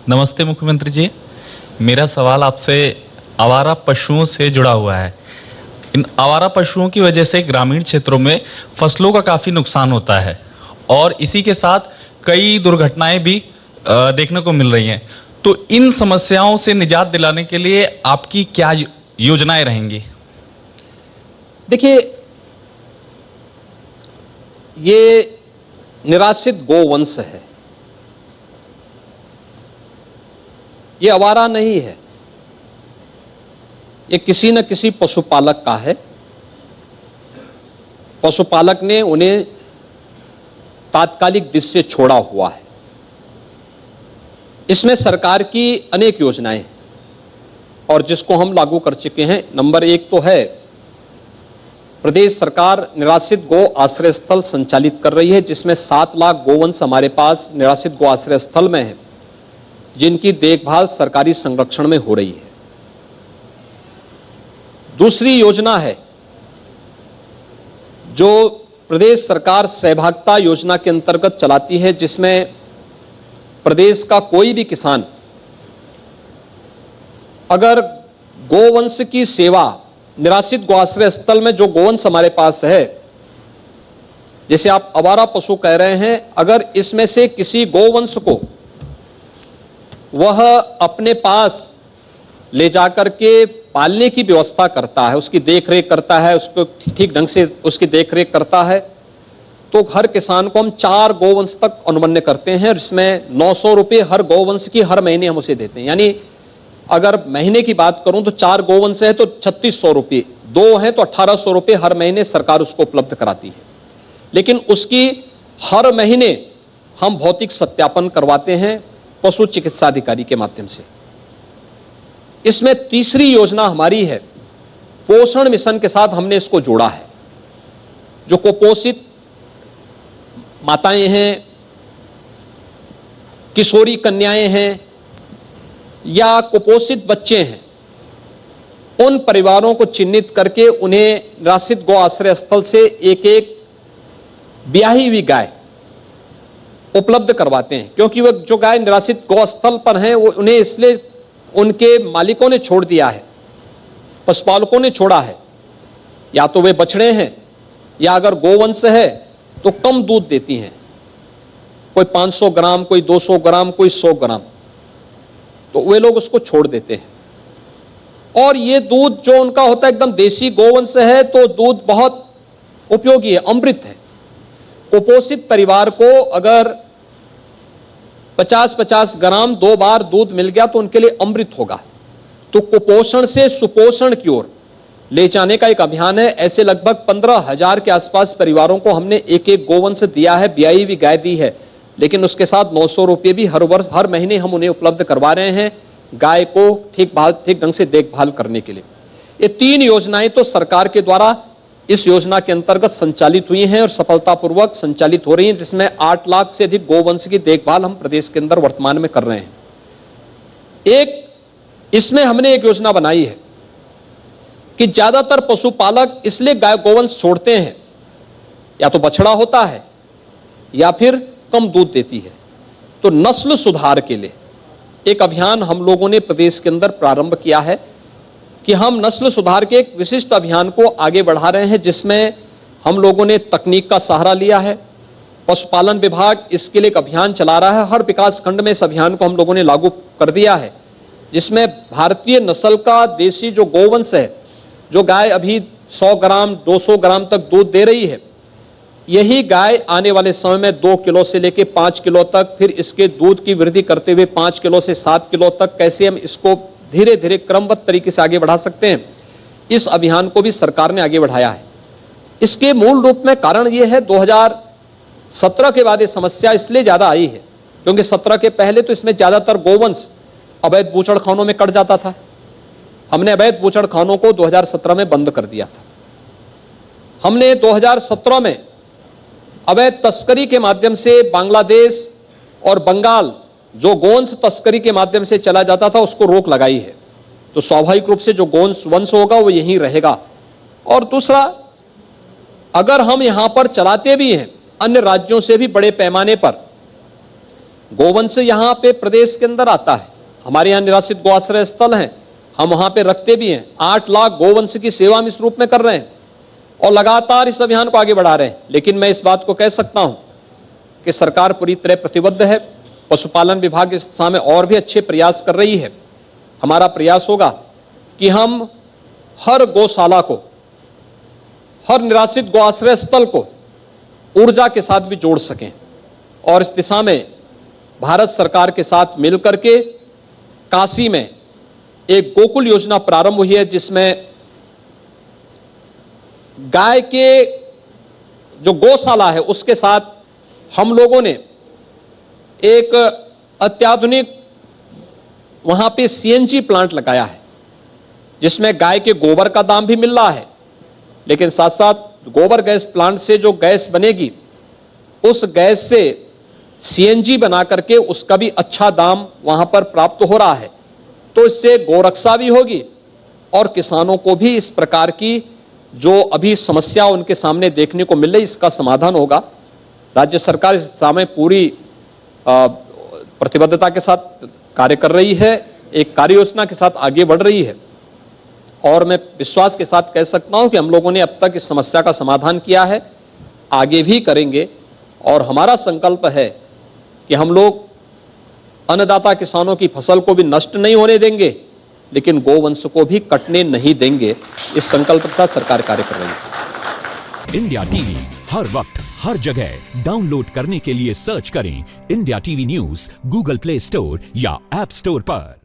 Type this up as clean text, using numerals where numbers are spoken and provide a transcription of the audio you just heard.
नमस्ते मुख्यमंत्री जी। मेरा सवाल आपसे आवारा पशुओं से जुड़ा हुआ है। इन आवारा पशुओं की वजह से ग्रामीण क्षेत्रों में फसलों का काफी नुकसान होता है और इसी के साथ कई दुर्घटनाएं भी देखने को मिल रही हैं। तो इन समस्याओं से निजात दिलाने के लिए आपकी क्या योजनाएं रहेंगी? देखिए, ये निराश्रित गोवंश है, ये आवारा नहीं है, ये किसी न किसी पशुपालक का है। पशुपालक ने उन्हें तात्कालिक दृष्टि से छोड़ा हुआ है। इसमें सरकार की अनेक योजनाएं हैं और जिसको हम लागू कर चुके हैं। नंबर एक तो है, प्रदेश सरकार निराश्रित गो आश्रय स्थल संचालित कर रही है, जिसमें 7 लाख गोवंश हमारे पास निराश्रित गो आश्रय स्थल में है, जिनकी देखभाल सरकारी संरक्षण में हो रही है। दूसरी योजना है जो प्रदेश सरकार सहभागिता योजना के अंतर्गत चलाती है, जिसमें प्रदेश का कोई भी किसान अगर गोवंश की सेवा, निराश्रित गोआश्रय स्थल में जो गोवंश हमारे पास है, जैसे आप आवारा पशु कह रहे हैं, अगर इसमें से किसी गोवंश को वह अपने पास ले जाकर के पालने की व्यवस्था करता है, उसकी देखरेख करता है, उसको ठीक ढंग से उसकी देखरेख करता है, तो हर किसान को हम 4 गोवंश तक अनुमन्य करते हैं और इसमें 900 रुपये हर गोवंश की हर महीने हम उसे देते हैं। यानी अगर महीने की बात करूं तो 4 गोवंश है तो 3600 रुपये, 2 है तो 1800 रुपये हर महीने सरकार उसको उपलब्ध कराती है। लेकिन उसकी हर महीने हम भौतिक सत्यापन करवाते हैं पशु चिकित्सा अधिकारी के माध्यम से। इसमें तीसरी योजना हमारी है, पोषण मिशन के साथ हमने इसको जोड़ा है। जो कुपोषित माताएं हैं, किशोरी कन्याएं हैं या कुपोषित बच्चे हैं, उन परिवारों को चिन्हित करके उन्हें निराश्रित गो आश्रय स्थल से एक एक ब्याही हुई गाय उपलब्ध करवाते हैं। क्योंकि वह जो गाय निराश्रित गौ स्थल पर है, वो उन्हें इसलिए उनके मालिकों ने छोड़ दिया है, पशुपालकों ने छोड़ा है, या तो वे बछड़े हैं या अगर गोवंश है तो कम दूध देती हैं, कोई 500 ग्राम, कोई 200 ग्राम, कोई 100 ग्राम, तो वे लोग उसको छोड़ देते हैं। और ये दूध जो उनका होता है एकदम देसी गोवंश है, तो दूध बहुत उपयोगी है, अमृत है। कुपोषित परिवार को अगर 50-50 ग्राम 2 बार दूध मिल गया तो उनके लिए अमृत होगा। तो कुपोषण से सुपोषण की ओर ले जाने का एक अभियान है। ऐसे लगभग 15,000 के आसपास परिवारों को हमने एक एक गोवंश दिया है, ब्याई हुई गाय दी है, लेकिन उसके साथ 900 रुपये भी हर महीने हम उन्हें उपलब्ध करवा रहे हैं गाय को ठीक ढंग से देखभाल करने के लिए। ये 3 योजनाएं तो सरकार के द्वारा इस योजना के अंतर्गत संचालित हुई हैं और सफलतापूर्वक संचालित हो रही हैं, जिसमें 8 लाख से अधिक गोवंश की देखभाल हम प्रदेश के अंदर वर्तमान में कर रहे हैं। इसमें हमने एक योजना बनाई है कि ज्यादातर पशुपालक इसलिए गाय गोवंश छोड़ते हैं, या तो बछड़ा होता है या फिर कम दूध देती है। तो नस्ल सुधार के लिए एक अभियान हम लोगों ने प्रदेश के अंदर प्रारंभ किया है कि हम नस्ल सुधार के एक विशिष्ट अभियान को आगे बढ़ा रहे हैं, जिसमें हम लोगों ने तकनीक का सहारा लिया है। पशुपालन विभाग इसके लिए एक अभियान चला रहा है। हर विकास खंड में इस अभियान को हम लोगों ने लागू कर दिया है, जिसमें भारतीय नस्ल का देसी जो गोवंश है, जो गाय अभी 100 ग्राम 200 ग्राम तक दूध दे रही है, यही गाय आने वाले समय में 2 किलो से लेकर 5 किलो तक, फिर इसके दूध की वृद्धि करते हुए 5 किलो से 7 किलो तक कैसे हम इसको धीरे धीरे क्रमबद्ध तरीके से आगे बढ़ा सकते हैं, इस अभियान को भी सरकार ने आगे बढ़ाया है। इसके मूल रूप में कारण यह है, 2017 के बाद ये समस्या इसलिए ज्यादा आई है क्योंकि 17 के पहले तो इसमें ज्यादातर गोवंश अवैध बूचड़खानों में कट जाता था। हमने अवैध बूचड़खानों को 2017 में बंद कर दिया था। हमने 2017 में अवैध तस्करी के माध्यम से बांग्लादेश और बंगाल जो गोवंश तस्करी के माध्यम से चला जाता था, उसको रोक लगाई है। तो स्वाभाविक रूप से जो गोवंश वंश होगा वो यहीं रहेगा। और दूसरा, अगर हम यहां पर चलाते भी हैं अन्य राज्यों से भी बड़े पैमाने पर, गोवंश यहां पे प्रदेश के अंदर आता है, हमारे यहां निराश्रित गो आश्रय स्थल हैं, हम वहां पे रखते भी हैं। 8 लाख गोवंश की सेवा हम इस रूप में कर रहे हैं और लगातार इस अभियान को आगे बढ़ा रहे हैं। लेकिन मैं इस बात को कह सकता हूं कि सरकार पूरी तरह प्रतिबद्ध है। पशुपालन विभाग इस दिशा में और भी अच्छे प्रयास कर रही है। हमारा प्रयास होगा कि हम हर गौशाला को, हर निराश्रित गो आश्रय स्थल को ऊर्जा के साथ भी जोड़ सकें और इस दिशा में भारत सरकार के साथ मिलकर के काशी में एक गोकुल योजना प्रारंभ हुई है, जिसमें गाय के जो गौशाला है उसके साथ हम लोगों ने एक अत्याधुनिक वहां पे सीएनजी प्लांट लगाया है, जिसमें गाय के गोबर का दाम भी मिल रहा है, लेकिन साथ साथ गोबर गैस प्लांट से जो गैस बनेगी उस गैस से सीएनजी बना करके उसका भी अच्छा दाम वहां पर प्राप्त हो रहा है। तो इससे गोरक्षा भी होगी और किसानों को भी इस प्रकार की जो अभी समस्या उनके सामने देखने को मिल रही, इसका समाधान होगा। राज्य सरकार इस दिशा में पूरी प्रतिबद्धता के साथ कार्य कर रही है, एक कार्य योजना के साथ आगे बढ़ रही है और मैं विश्वास के साथ कह सकता हूं कि हम लोगों ने अब तक इस समस्या का समाधान किया है, आगे भी करेंगे और हमारा संकल्प है कि हम लोग अन्नदाता किसानों की फसल को भी नष्ट नहीं होने देंगे, लेकिन गोवंश को भी कटने नहीं देंगे। इस संकल्प के साथ सरकार कार्य कर रही है। इंडिया टीवी हर वक्त हर जगह डाउनलोड करने के लिए सर्च करें India TV news Google play store या ऐप स्टोर पर।